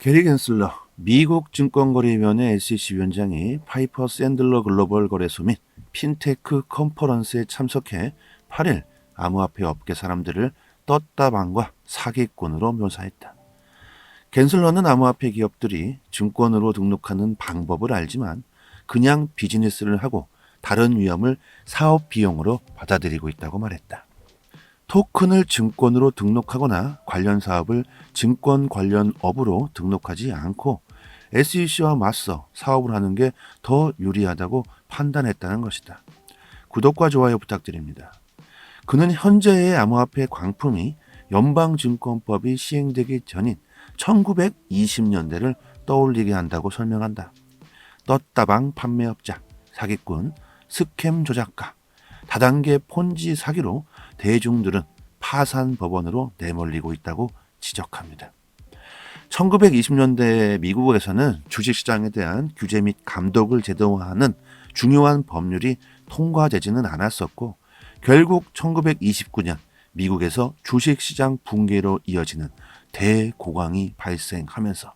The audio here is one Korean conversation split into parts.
게리 겐슬러, 미국 증권거래위원회 SEC 위원장이 파이퍼 샌들러 글로벌 거래소 및 핀테크 컨퍼런스에 참석해 8일 암호화폐 업계 사람들을 떴다방과 사기꾼으로 묘사했다. 겐슬러는 암호화폐 기업들이 증권으로 등록하는 방법을 알지만 그냥 비즈니스를 하고 다른 위험을 사업 비용으로 받아들이고 있다고 말했다. 토큰을 증권으로 등록하거나 관련 사업을 증권 관련 업으로 등록하지 않고 SEC와 맞서 사업을 하는 게 더 유리하다고 판단했다는 것이다. 구독과 좋아요 부탁드립니다. 그는 현재의 암호화폐 광품이 연방증권법이 시행되기 전인 1920년대를 떠올리게 한다고 설명한다. 떴다방 판매업자, 사기꾼, 스캠 조작가, 다단계 폰지 사기로 대중들은 파산 법원으로 내몰리고 있다고 지적합니다. 1920년대 미국에서는 주식시장에 대한 규제 및 감독을 제도화하는 중요한 법률이 통과되지는 않았었고 결국 1929년 미국에서 주식시장 붕괴로 이어지는 대고강이 발생하면서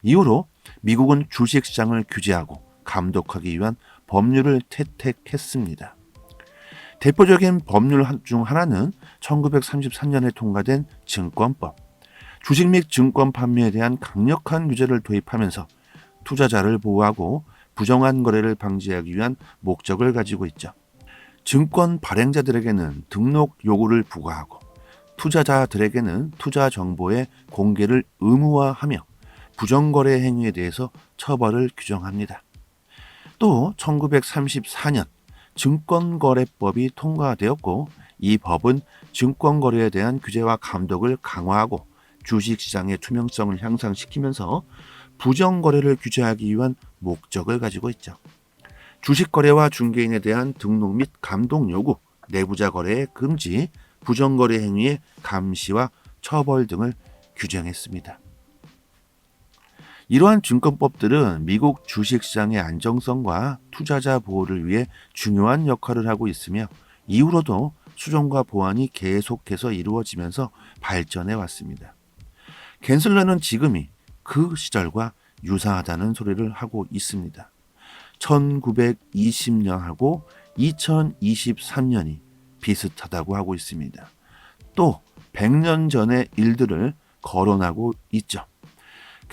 이후로 미국은 주식시장을 규제하고 감독하기 위한 법률을 채택했습니다. 대표적인 법률 중 하나는 1933년에 통과된 증권법, 주식 및 증권 판매에 대한 강력한 규제를 도입하면서 투자자를 보호하고 부정한 거래를 방지하기 위한 목적을 가지고 있죠. 증권 발행자들에게는 등록 요구를 부과하고 투자자들에게는 투자 정보의 공개를 의무화하며 부정거래 행위에 대해서 처벌을 규정합니다. 또 1934년 증권거래법이 통과되었고 이 법은 증권거래에 대한 규제와 감독을 강화하고 주식시장의 투명성을 향상시키면서 부정거래를 규제하기 위한 목적을 가지고 있죠. 주식거래와 중개인에 대한 등록 및 감독 요구, 내부자 거래의 금지, 부정거래 행위의 감시와 처벌 등을 규정했습니다. 이러한 증권법들은 미국 주식시장의 안정성과 투자자 보호를 위해 중요한 역할을 하고 있으며 이후로도 수정과 보완이 계속해서 이루어지면서 발전해 왔습니다. 겐슬러는 지금이 그 시절과 유사하다는 소리를 하고 있습니다. 1920년하고 2023년이 비슷하다고 하고 있습니다. 또 100년 전의 일들을 거론하고 있죠.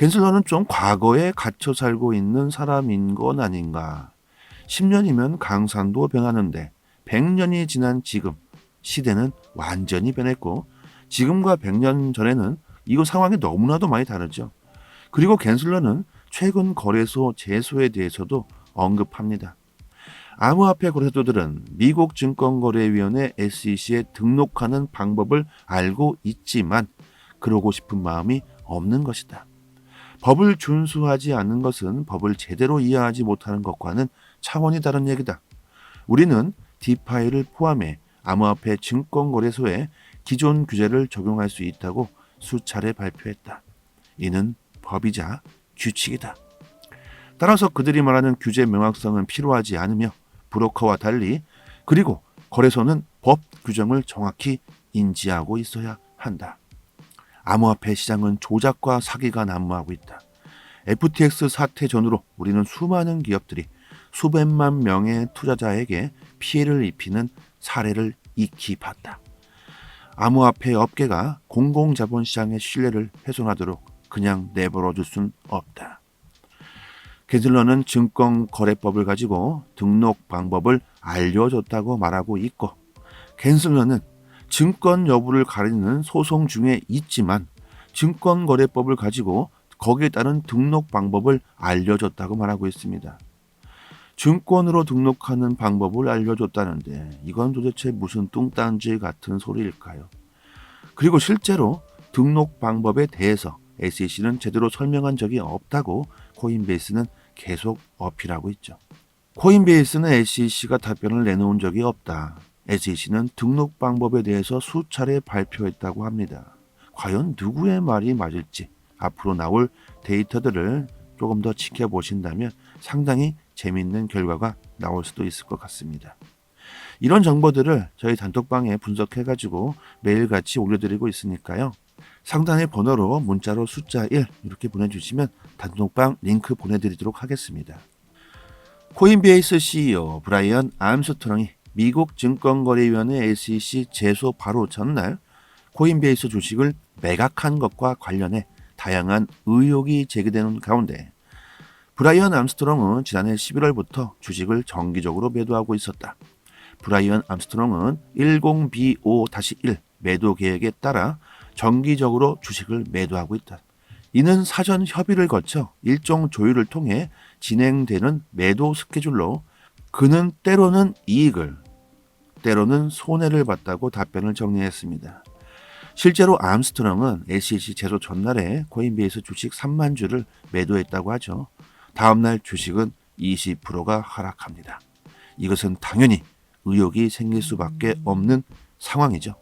겐슬러는 좀 과거에 갇혀 살고 있는 사람인 건 아닌가. 10년이면 강산도 변하는데 100년이 지난 지금 시대는 완전히 변했고 지금과 100년 전에는 이거 상황이 너무나도 많이 다르죠. 그리고 겐슬러는 최근 거래소 제소에 대해서도 언급합니다. 암호화폐 거래소들은 미국 증권거래위원회 SEC에 등록하는 방법을 알고 있지만 그러고 싶은 마음이 없는 것이다. 법을 준수하지 않는 것은 법을 제대로 이해하지 못하는 것과는 차원이 다른 얘기다. 우리는 디파이를 포함해 암호화폐 증권거래소에 기존 규제를 적용할 수 있다고 수차례 발표했다. 이는 법이자 규칙이다. 따라서 그들이 말하는 규제 명확성은 필요하지 않으며 브로커와 달리 그리고 거래소는 법 규정을 정확히 인지하고 있어야 한다. 암호화폐 시장은 조작과 사기가 난무하고 있다. FTX 사태 전후로 우리는 수많은 기업들이 수백만 명의 투자자에게 피해를 입히는 사례를 익히 봤다. 암호화폐 업계가 공공자본시장의 신뢰를 훼손하도록 그냥 내버려둘 순 없다. 겐슬러는 증권거래법을 가지고 등록 방법을 알려줬다고 말하고 있고 겐슬러는 증권 여부를 가리는 소송 중에 있지만 증권거래법을 가지고 거기에 따른 등록 방법을 알려줬다고 말하고 있습니다. 증권으로 등록하는 방법을 알려줬다는데 이건 도대체 무슨 뚱딴지 같은 소리일까요? 그리고 실제로 등록 방법에 대해서 SEC는 제대로 설명한 적이 없다고 코인베이스는 계속 어필하고 있죠. 코인베이스는 SEC가 답변을 내놓은 적이 없다. SEC는 등록 방법에 대해서 수차례 발표했다고 합니다. 과연 누구의 말이 맞을지 앞으로 나올 데이터들을 조금 더 지켜보신다면 상당히 재미있는 결과가 나올 수도 있을 것 같습니다. 이런 정보들을 저희 단톡방에 분석해가지고 매일같이 올려드리고 있으니까요. 상단의 번호로 문자로 숫자 1 이렇게 보내주시면 단톡방 링크 보내드리도록 하겠습니다. 코인베이스 CEO 브라이언 암스트롱이 미국 증권거래위원회 SEC 제소 바로 전날 코인베이스 주식을 매각한 것과 관련해 다양한 의혹이 제기되는 가운데 브라이언 암스트롱은 지난해 11월부터 주식을 정기적으로 매도하고 있었다. 브라이언 암스트롱은 10BO-1 매도 계획에 따라 정기적으로 주식을 매도하고 있다. 이는 사전 협의를 거쳐 일정 조율을 통해 진행되는 매도 스케줄로 그는 때로는 이익을, 때로는 손해를 봤다고 답변을 정리했습니다. 실제로 암스트롱은 SEC 제소 전날에 코인베이스 주식 3만 주를 매도했다고 하죠. 다음날 주식은 20%가 하락합니다. 이것은 당연히 의혹이 생길 수밖에 없는 상황이죠.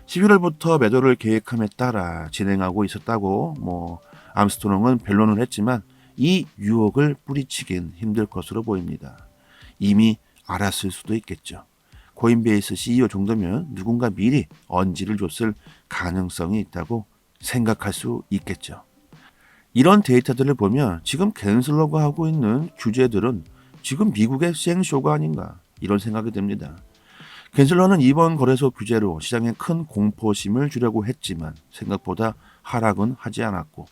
11월부터 매도를 계획함에 따라 진행하고 있었다고 암스트롱은 변론을 했지만 이 유혹을 뿌리치긴 힘들 것으로 보입니다. 이미 알았을 수도 있겠죠. 코인베이스 CEO 정도면 누군가 미리 언지를 줬을 가능성이 있다고 생각할 수 있겠죠. 이런 데이터들을 보면 지금 갠슬러가 하고 있는 규제들은 지금 미국의 생쇼가 아닌가 이런 생각이 듭니다. 갠슬러는 이번 거래소 규제로 시장에 큰 공포심을 주려고 했지만 생각보다 하락은 하지 않았고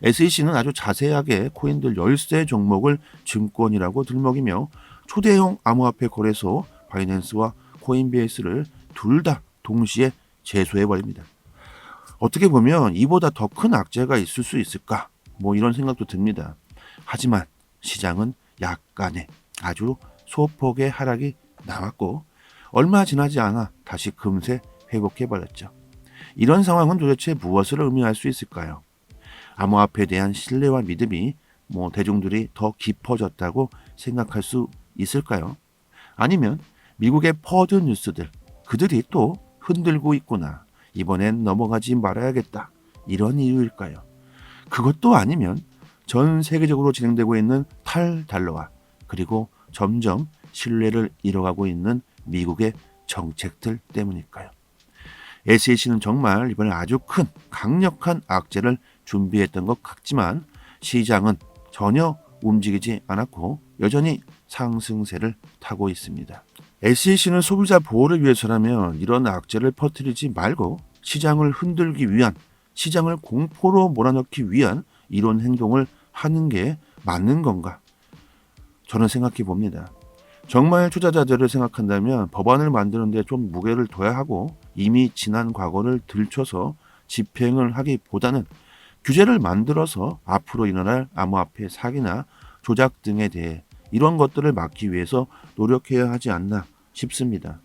SEC는 아주 자세하게 코인들 열세 종목을 증권이라고 들먹이며 초대형 암호화폐 거래소 바이낸스와 코인베이스를 둘 다 동시에 제소해버립니다. 어떻게 보면 이보다 더 큰 악재가 있을 수 있을까? 이런 생각도 듭니다. 하지만 시장은 약간의 아주 소폭의 하락이 나왔고 얼마 지나지 않아 다시 금세 회복해버렸죠. 이런 상황은 도대체 무엇을 의미할 수 있을까요? 암호화폐에 대한 신뢰와 믿음이 대중들이 더 깊어졌다고 생각할 수 있을까요? 아니면 미국의 퍼드 뉴스들 그들이 또 흔들고 있구나. 이번엔 넘어가지 말아야겠다. 이런 이유일까요? 그것도 아니면 전 세계적으로 진행되고 있는 탈달러화 그리고 점점 신뢰를 잃어가고 있는 미국의 정책들 때문일까요? SEC는 정말 이번에 아주 큰 강력한 악재를 준비했던 것 같지만 시장은 전혀 움직이지 않았고 여전히 상승세를 타고 있습니다. SEC는 소비자 보호를 위해서라면 이런 악재를 퍼뜨리지 말고 시장을 흔들기 위한, 시장을 공포로 몰아넣기 위한 이런 행동을 하는 게 맞는 건가? 저는 생각해 봅니다. 정말 투자자들을 생각한다면 법안을 만드는데 좀 무게를 둬야 하고 이미 지난 과거를 들춰서 집행을 하기보다는 규제를 만들어서 앞으로 일어날 암호화폐 사기나 조작 등에 대해 이런 것들을 막기 위해서 노력해야 하지 않나 싶습니다.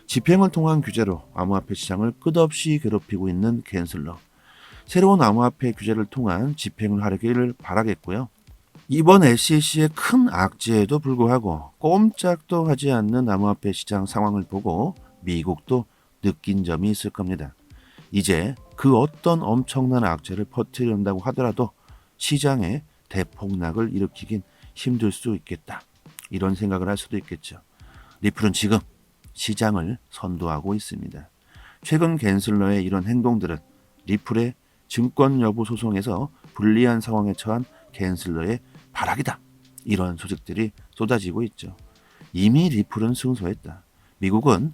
집행을 통한 규제로 암호화폐 시장을 끝없이 괴롭히고 있는 갠슬러. 새로운 암호화폐 규제를 통한 집행을 하기를 바라겠고요. 이번 SEC의 큰 악재에도 불구하고 꼼짝도 하지 않는 암호화폐 시장 상황을 보고 미국도 느낀 점이 있을 겁니다. 이제 그 어떤 엄청난 악재를 퍼뜨린다고 하더라도 시장에 대폭락을 일으키긴 힘들 수 있겠다. 이런 생각을 할 수도 있겠죠. 리플은 지금 시장을 선도하고 있습니다. 최근 갠슬러의 이런 행동들은 리플의 증권 여부 소송에서 불리한 상황에 처한 갠슬러의 발악이다. 이런 소식들이 쏟아지고 있죠. 이미 리플은 승소했다. 미국은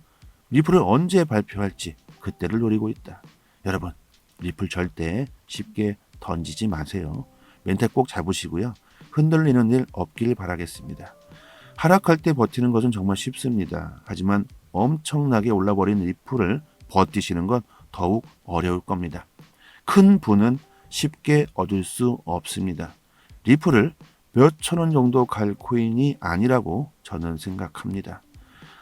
리플을 언제 발표할지 그때를 노리고 있다. 여러분, 리플 절대 쉽게 던지지 마세요. 멘탈 꼭 잡으시고요. 흔들리는 일 없길 바라겠습니다. 하락할 때 버티는 것은 정말 쉽습니다. 하지만 엄청나게 올라버린 리플을 버티시는 건 더욱 어려울 겁니다. 큰 부는 쉽게 얻을 수 없습니다. 리플을 몇 천 원 정도 갈 코인이 아니라고 저는 생각합니다.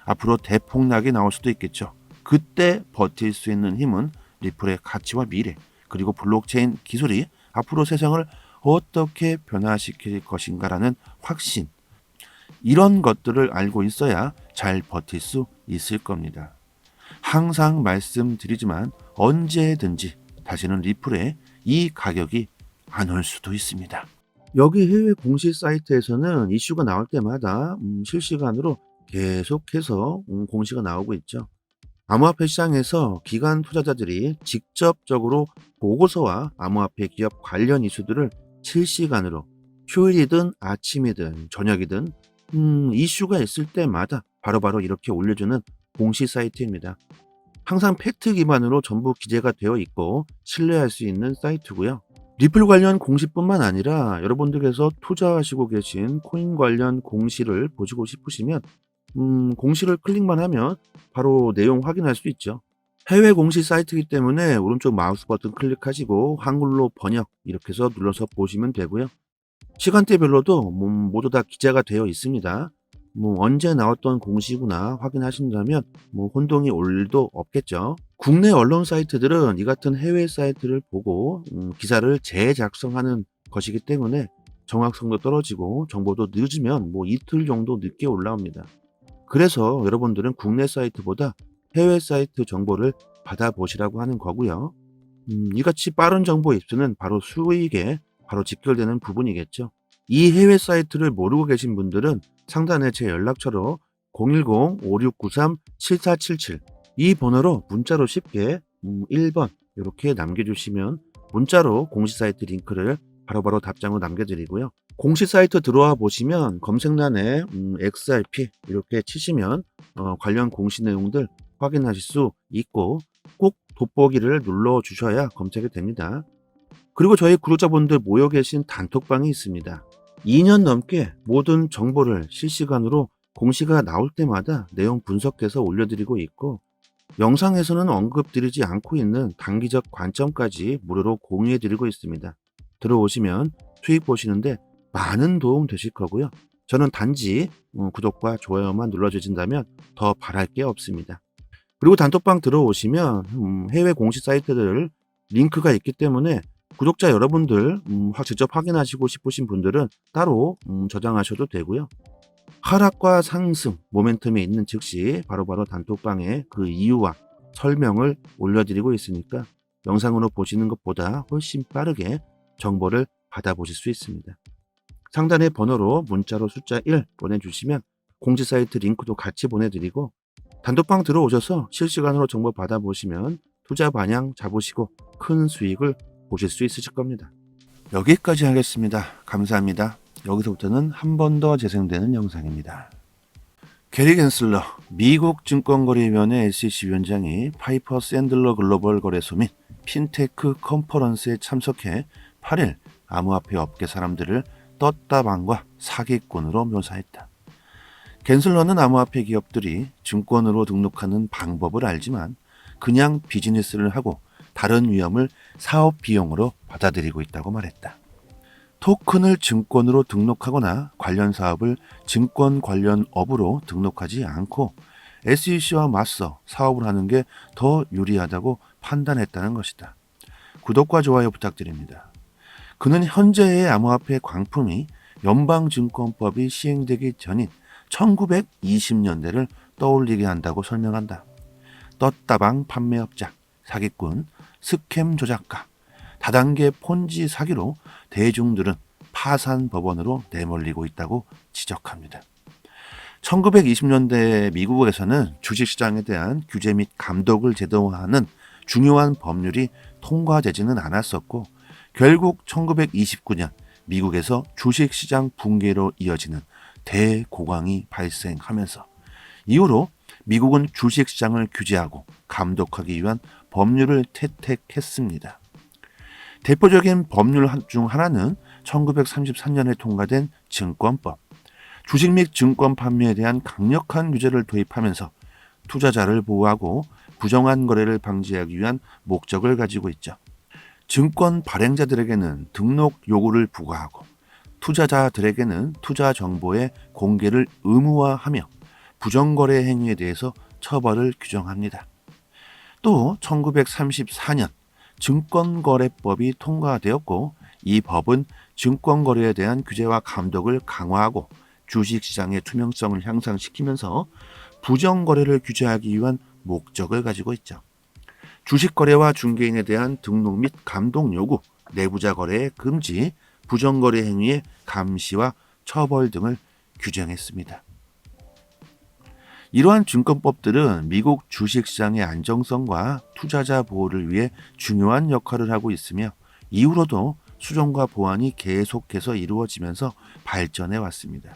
앞으로 대폭락이 나올 수도 있겠죠. 그때 버틸 수 있는 힘은 리플의 가치와 미래 그리고 블록체인 기술이 앞으로 세상을 어떻게 변화시킬 것인가라는 확신, 이런 것들을 알고 있어야 잘 버틸 수 있을 겁니다. 항상 말씀드리지만 언제든지 다시는 리플에 이 가격이 안 올 수도 있습니다. 여기 해외 공식 사이트에서는 이슈가 나올 때마다 실시간으로 계속해서 공시가 나오고 있죠. 암호화폐 시장에서 기관 투자자들이 직접적으로 보고서와 암호화폐 기업 관련 이슈들을 실시간으로 휴일이든 아침이든 저녁이든 이슈가 있을 때마다 바로바로 이렇게 올려주는 공시 사이트입니다. 항상 팩트 기반으로 전부 기재가 되어 있고 신뢰할 수 있는 사이트고요. 리플 관련 공시뿐만 아니라 여러분들께서 투자하시고 계신 코인 관련 공시를 보시고 싶으시면 공시를 클릭만 하면 바로 내용 확인할 수 있죠. 해외 공시 사이트이기 때문에 오른쪽 마우스 버튼 클릭하시고 한글로 번역 이렇게 해서 눌러서 보시면 되고요. 시간대별로도 모두 다 기재가 되어 있습니다. 언제 나왔던 공시구나 확인하신다면 혼동이 올 일도 없겠죠. 국내 언론 사이트들은 이 같은 해외 사이트를 보고 기사를 재작성하는 것이기 때문에 정확성도 떨어지고 정보도 늦으면 이틀 정도 늦게 올라옵니다. 그래서 여러분들은 국내 사이트보다 해외 사이트 정보를 받아보시라고 하는 거고요. 이같이 빠른 정보 입수는 바로 수익에 바로 직결되는 부분이겠죠. 이 해외 사이트를 모르고 계신 분들은 상단에 제 연락처로 010-5693-7477 이 번호로 문자로 쉽게 1번 이렇게 남겨주시면 문자로 공시 사이트 링크를 바로바로 답장으로 남겨드리고요. 공시 사이트 들어와 보시면 검색란에 XRP 이렇게 치시면 관련 공시 내용들 확인하실 수 있고 꼭 돋보기를 눌러 주셔야 검색이 됩니다. 그리고 저희 구독자분들 모여 계신 단톡방이 있습니다. 2년 넘게 모든 정보를 실시간으로 공시가 나올 때마다 내용 분석해서 올려드리고 있고 영상에서는 언급드리지 않고 있는 단기적 관점까지 무료로 공유해드리고 있습니다. 들어오시면 수익 보시는데 많은 도움 되실 거고요. 저는 단지 구독과 좋아요만 눌러주신다면 더 바랄 게 없습니다. 그리고 단톡방 들어오시면 해외 공시 사이트들 링크가 있기 때문에 구독자 여러분들 직접 확인하시고 싶으신 분들은 따로 저장하셔도 되고요. 하락과 상승 모멘텀이 있는 즉시 바로바로 단톡방에 그 이유와 설명을 올려드리고 있으니까 영상으로 보시는 것보다 훨씬 빠르게 정보를 받아보실 수 있습니다. 상단의 번호로 문자로 숫자 1 보내주시면 공지 사이트 링크도 같이 보내드리고 단톡방 들어오셔서 실시간으로 정보 받아보시면 투자 방향 잡으시고 큰 수익을 보실 수 있으실 겁니다. 여기까지 하겠습니다. 감사합니다. 여기서부터는 한 번 더 재생되는 영상입니다. 게리 겐슬러 미국 증권거래위원회 SEC 위원장이 파이퍼 샌들러 글로벌 거래소 및 핀테크 컨퍼런스에 참석해 8일 암호화폐 업계 사람들을 떴다방과 사기꾼으로 묘사했다. 겐슬러는 암호화폐 기업들이 증권으로 등록하는 방법을 알지만 그냥 비즈니스를 하고 다른 위험을 사업 비용으로 받아들이고 있다고 말했다. 토큰을 증권으로 등록하거나 관련 사업을 증권 관련 업으로 등록하지 않고 SEC와 맞서 사업을 하는 게 더 유리하다고 판단했다는 것이다. 구독과 좋아요 부탁드립니다. 그는 현재의 암호화폐 광풍이 연방증권법이 시행되기 전인 1920년대를 떠올리게 한다고 설명한다. 떴다방 판매업자, 사기꾼, 스캠 조작가, 다단계 폰지 사기로 대중들은 파산 법원으로 내몰리고 있다고 지적합니다. 1920년대 미국에서는 주식시장에 대한 규제 및 감독을 제도화하는 중요한 법률이 통과되지는 않았었고 결국 1929년 미국에서 주식시장 붕괴로 이어지는 대고광이 발생하면서 이후로 미국은 주식시장을 규제하고 감독하기 위한 법률을 채택했습니다. 대표적인 법률 중 하나는 1933년에 통과된 증권법, 주식 및 증권 판매에 대한 강력한 규제를 도입하면서 투자자를 보호하고 부정한 거래를 방지하기 위한 목적을 가지고 있죠. 증권 발행자들에게는 등록 요구를 부과하고 투자자들에게는 투자 정보의 공개를 의무화하며 부정거래 행위에 대해서 처벌을 규정합니다. 또 1934년 증권거래법이 통과되었고 이 법은 증권거래에 대한 규제와 감독을 강화하고 주식시장의 투명성을 향상시키면서 부정거래를 규제하기 위한 목적을 가지고 있죠. 주식거래와 중개인에 대한 등록 및 감독 요구, 내부자 거래의 금지, 부정거래 행위의 감시와 처벌 등을 규정했습니다. 이러한 증권법들은 미국 주식시장의 안정성과 투자자 보호를 위해 중요한 역할을 하고 있으며 이후로도 수정과 보완이 계속해서 이루어지면서 발전해 왔습니다.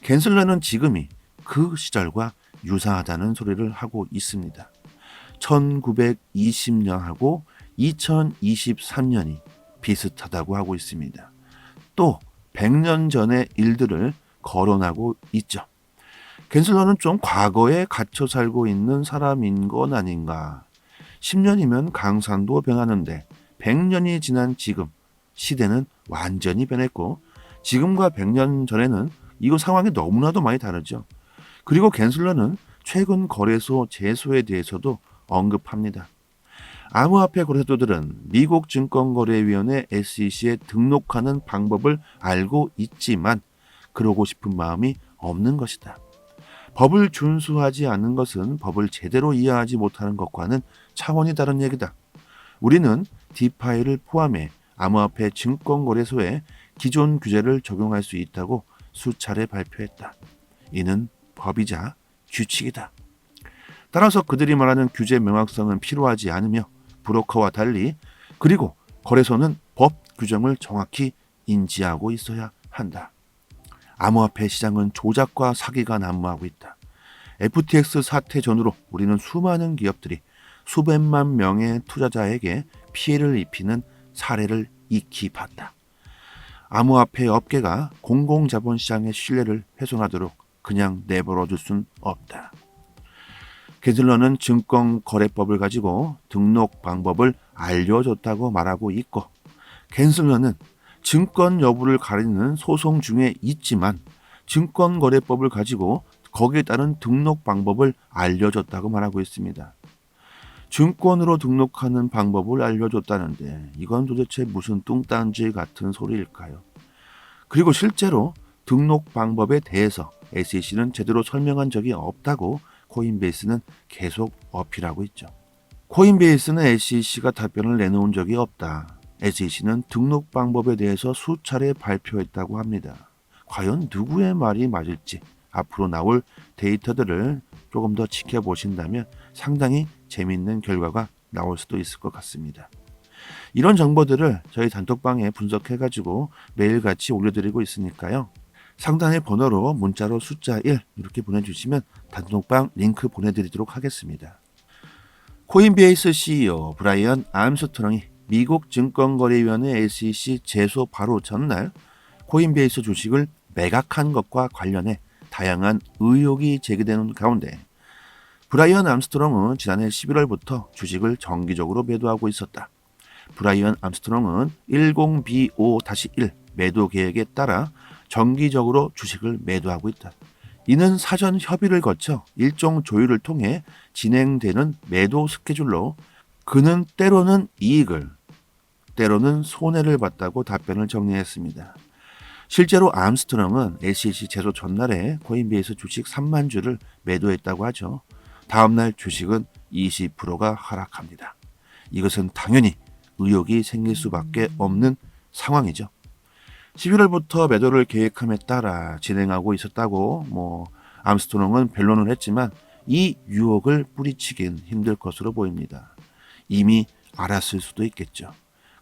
갠슬러는 지금이 그 시절과 유사하다는 소리를 하고 있습니다. 1920년하고 2023년이 비슷하다고 하고 있습니다. 또 100년 전의 일들을 거론하고 있죠. 갠슬러는 좀 과거에 갇혀 살고 있는 사람인 건 아닌가. 10년이면 강산도 변하는데 100년이 지난 지금 시대는 완전히 변했고 지금과 100년 전에는 이거 상황이 너무나도 많이 다르죠. 그리고 갠슬러는 최근 거래소 제소에 대해서도 언급합니다. 암호화폐 거래소들은 미국 증권거래위원회 SEC에 등록하는 방법을 알고 있지만 그러고 싶은 마음이 없는 것이다. 법을 준수하지 않는 것은 법을 제대로 이해하지 못하는 것과는 차원이 다른 얘기다. 우리는 디파이를 포함해 암호화폐 증권거래소에 기존 규제를 적용할 수 있다고 수차례 발표했다. 이는 법이자 규칙이다. 따라서 그들이 말하는 규제 명확성은 필요하지 않으며 브로커와 달리 그리고 거래소는 법 규정을 정확히 인지하고 있어야 한다. 암호화폐 시장은 조작과 사기가 난무하고 있다. FTX 사태 전후로 우리는 수많은 기업들이 수백만 명의 투자자에게 피해를 입히는 사례를 익히 봤다. 암호화폐 업계가 공공자본시장의 신뢰를 훼손하도록 그냥 내버려둘 순 없다. 갠슬러는 증권거래법을 가지고 등록 방법을 알려줬다고 말하고 있고 갠슬러는 증권 여부를 가리는 소송 중에 있지만 증권거래법을 가지고 거기에 따른 등록 방법을 알려줬다고 말하고 있습니다. 증권으로 등록하는 방법을 알려줬다는데 이건 도대체 무슨 뚱딴지 같은 소리일까요? 그리고 실제로 등록 방법에 대해서 SEC는 제대로 설명한 적이 없다고 코인베이스는 계속 어필하고 있죠. 코인베이스는 SEC가 답변을 내놓은 적이 없다. SEC는 등록 방법에 대해서 수차례 발표했다고 합니다. 과연 누구의 말이 맞을지 앞으로 나올 데이터들을 조금 더 지켜보신다면 상당히 재미있는 결과가 나올 수도 있을 것 같습니다. 이런 정보들을 저희 단톡방에 분석해가지고 매일같이 올려드리고 있으니까요. 상단의 번호로 문자로 숫자 1 이렇게 보내주시면 단톡방 링크 보내드리도록 하겠습니다. 코인베이스 CEO 브라이언 암스트롱이 미국 증권거래위원회 SEC 제소 바로 전날 코인베이스 주식을 매각한 것과 관련해 다양한 의혹이 제기되는 가운데 브라이언 암스트롱은 지난해 11월부터 주식을 정기적으로 매도하고 있었다. 브라이언 암스트롱은 10B5-1 매도 계획에 따라 정기적으로 주식을 매도하고 있다. 이는 사전 협의를 거쳐 일정 조율을 통해 진행되는 매도 스케줄로 그는 때로는 이익을, 때로는 손해를 봤다고 답변을 정리했습니다. 실제로 암스트롱은 SEC 제소 전날에 코인베이스 주식 3만 주를 매도했다고 하죠. 다음날 주식은 20%가 하락합니다. 이것은 당연히 의혹이 생길 수밖에 없는 상황이죠. 11월부터 매도를 계획함에 따라 진행하고 있었다고 암스트롱은 변론을 했지만 이 유혹을 뿌리치긴 힘들 것으로 보입니다. 이미 알았을 수도 있겠죠.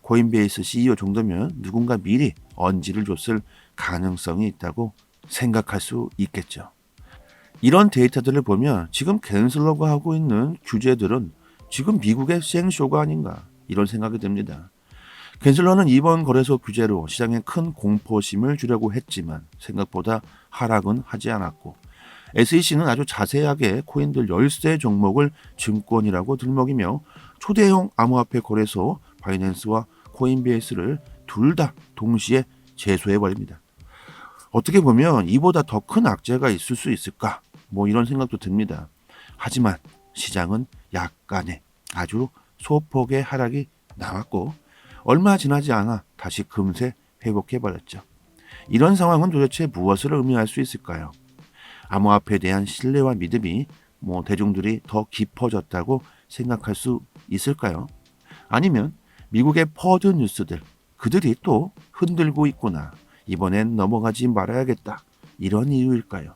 코인베이스 CEO 정도면 누군가 미리 언지를 줬을 가능성이 있다고 생각할 수 있겠죠. 이런 데이터들을 보면 지금 갠슬러가 하고 있는 규제들은 지금 미국의 생쇼가 아닌가 이런 생각이 듭니다. 갠슬러는 이번 거래소 규제로 시장에 큰 공포심을 주려고 했지만 생각보다 하락은 하지 않았고 SEC는 아주 자세하게 코인들 열세 종목을 증권이라고 들먹이며 초대형 암호화폐 거래소 바이낸스와 코인베이스를 둘 다 동시에 제소해버립니다. 어떻게 보면 이보다 더 큰 악재가 있을 수 있을까? 이런 생각도 듭니다. 하지만 시장은 약간의 아주 소폭의 하락이 나왔고 얼마 지나지 않아 다시 금세 회복해버렸죠. 이런 상황은 도대체 무엇을 의미할 수 있을까요? 암호화폐에 대한 신뢰와 믿음이 대중들이 더 깊어졌다고 생각할 수 있을까요? 아니면 미국의 퍼드 뉴스들 그들이 또 흔들고 있구나. 이번엔 넘어가지 말아야겠다. 이런 이유일까요?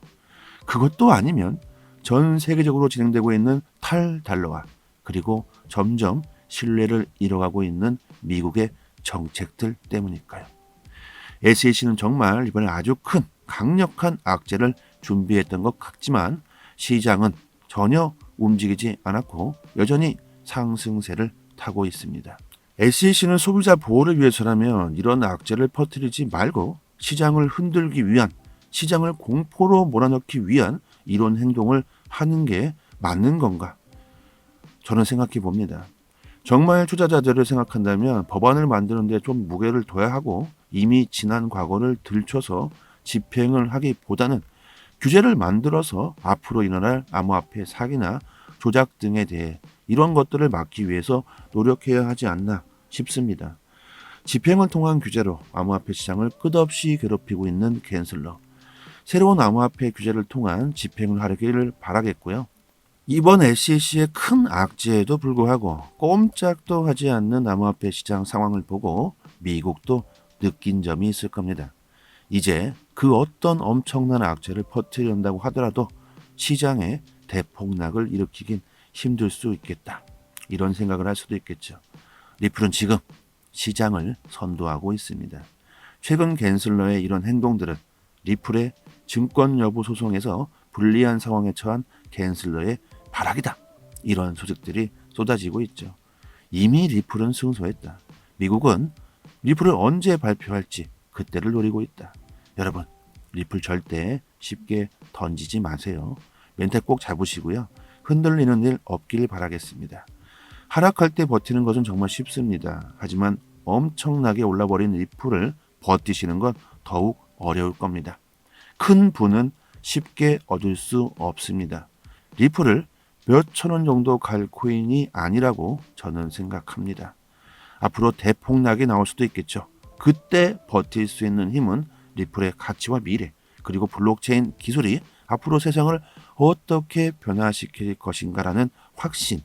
그것도 아니면 전 세계적으로 진행되고 있는 탈달러화, 그리고 점점 신뢰를 잃어가고 있는 미국의 정책들 때문일까요? SEC는 정말 이번에 아주 큰 강력한 악재를 준비했던 것 같지만 시장은 전혀 움직이지 않았고 여전히 상승세를 타고 있습니다. SEC는 소비자 보호를 위해서라면 이런 악재를 퍼뜨리지 말고 시장을 흔들기 위한, 시장을 공포로 몰아넣기 위한 이런 행동을 하는 게 맞는 건가? 저는 생각해 봅니다. 정말 투자자들을 생각한다면 법안을 만드는데 좀 무게를 둬야 하고 이미 지난 과거를 들춰서 집행을 하기보다는 규제를 만들어서 앞으로 일어날 암호화폐 사기나 조작 등에 대해 이런 것들을 막기 위해서 노력해야 하지 않나 싶습니다. 집행을 통한 규제로 암호화폐 시장을 끝없이 괴롭히고 있는 갠슬러. 새로운 암호화폐 규제를 통한 집행을 하기를 바라겠고요. 이번 SEC의 큰 악재에도 불구하고 꼼짝도 하지 않는 암호화폐 시장 상황을 보고 미국도 느낀 점이 있을 겁니다. 이제 그 어떤 엄청난 악재를 퍼뜨린다고 하더라도 시장에 대폭락을 일으키긴 힘들 수 있겠다. 이런 생각을 할 수도 있겠죠. 리플은 지금 시장을 선도하고 있습니다. 최근 갠슬러의 이런 행동들은 리플의 증권 여부 소송에서 불리한 상황에 처한 갠슬러의 발악이다. 이런 소식들이 쏟아지고 있죠. 이미 리플은 승소했다. 미국은 리플을 언제 발표할지 그때를 노리고 있다. 여러분, 리플 절대 쉽게 던지지 마세요. 멘탈 꼭 잡으시고요. 흔들리는 일 없길 바라겠습니다. 하락할 때 버티는 것은 정말 쉽습니다. 하지만 엄청나게 올라버린 리플을 버티시는 건 더욱 어려울 겁니다. 큰 부는 쉽게 얻을 수 없습니다. 리플을 몇천 원 정도 갈 코인이 아니라고 저는 생각합니다. 앞으로 대폭락이 나올 수도 있겠죠. 그때 버틸 수 있는 힘은 리플의 가치와 미래, 그리고 블록체인 기술이 앞으로 세상을 어떻게 변화시킬 것인가라는 확신,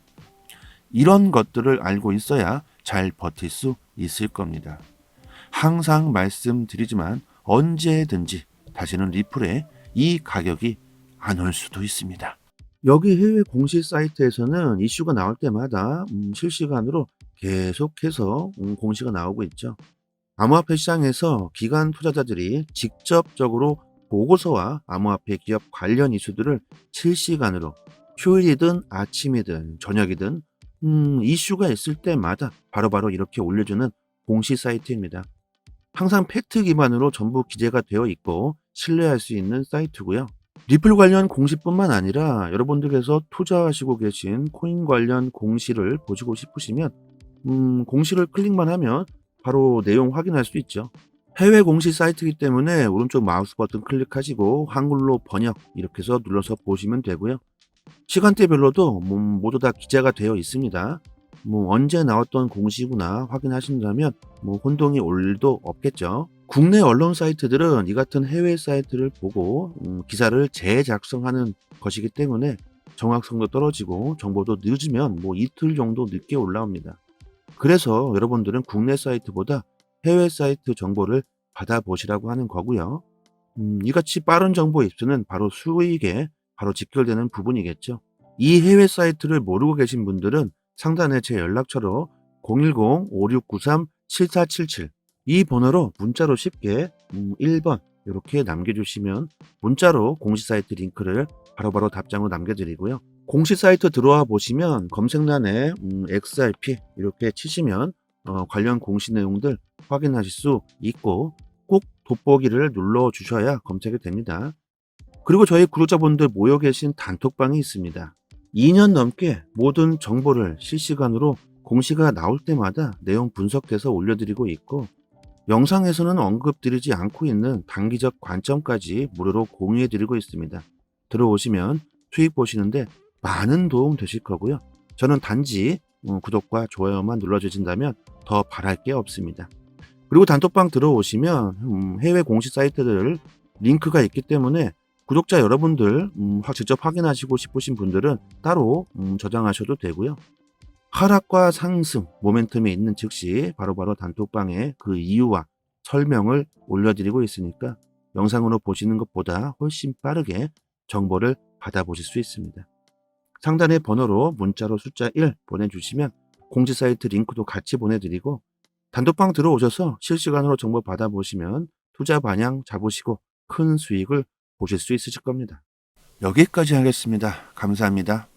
이런 것들을 알고 있어야 잘 버틸 수 있을 겁니다. 항상 말씀드리지만 언제든지 다시는 리플에 이 가격이 안 올 수도 있습니다. 여기 해외 공식 사이트에서는 이슈가 나올 때마다 실시간으로 계속해서 공시가 나오고 있죠. 암호화폐 시장에서 기관 투자자들이 직접적으로 보고서와 암호화폐 기업 관련 이슈들을 실시간으로 휴일이든 아침이든 저녁이든 이슈가 있을 때마다 바로바로 이렇게 올려주는 공식 사이트입니다. 항상 팩트 기반으로 전부 기재가 되어 있고 신뢰할 수 있는 사이트고요. 리플 관련 공시뿐만 아니라 여러분들께서 투자하시고 계신 코인 관련 공시를 보시고 싶으시면 공시를 클릭만 하면 바로 내용 확인할 수 있죠. 해외 공시 사이트이기 때문에 오른쪽 마우스 버튼 클릭하시고 한글로 번역 이렇게 해서 눌러서 보시면 되고요. 시간대별로도 모두 다 기재가 되어 있습니다. 언제 나왔던 공시구나 확인하신다면 혼동이 올 일도 없겠죠. 국내 언론 사이트들은 이 같은 해외 사이트를 보고 기사를 재작성하는 것이기 때문에 정확성도 떨어지고 정보도 늦으면 이틀 정도 늦게 올라옵니다. 그래서 여러분들은 국내 사이트보다 해외 사이트 정보를 받아보시라고 하는 거고요. 이같이 빠른 정보 입수는 바로 수익에 바로 직결되는 부분이겠죠. 이 해외 사이트를 모르고 계신 분들은 상단에 제 연락처로 010-5693-7477 이 번호로 문자로 쉽게 1번 이렇게 남겨주시면 문자로 공식 사이트 링크를 바로바로 답장으로 남겨드리고요. 공식 사이트 들어와 보시면 검색란에 XRP 이렇게 치시면 관련 공시 내용들 확인하실 수 있고 꼭 돋보기를 눌러 주셔야 검색이 됩니다. 그리고 저희 구독자분들 모여 계신 단톡방이 있습니다. 2년 넘게 모든 정보를 실시간으로 공시가 나올 때마다 내용 분석해서 올려드리고 있고 영상에서는 언급드리지 않고 있는 단기적 관점까지 무료로 공유해드리고 있습니다. 들어오시면 수익 보시는데 많은 도움 되실 거고요. 저는 단지 구독과 좋아요만 눌러주신다면 더 바랄 게 없습니다. 그리고 단톡방 들어오시면 해외 공식 사이트들 링크가 있기 때문에 구독자 여러분들 직접 확인하시고 싶으신 분들은 따로 저장하셔도 되고요. 하락과 상승, 모멘텀이 있는 즉시 바로바로 단톡방에 그 이유와 설명을 올려드리고 있으니까 영상으로 보시는 것보다 훨씬 빠르게 정보를 받아보실 수 있습니다. 상단의 번호로 문자로 숫자 1 보내주시면 공지 사이트 링크도 같이 보내드리고 단톡방 들어오셔서 실시간으로 정보 받아보시면 투자 방향 잡으시고 큰 수익을 보실 수 있으실 겁니다. 여기까지 하겠습니다. 감사합니다.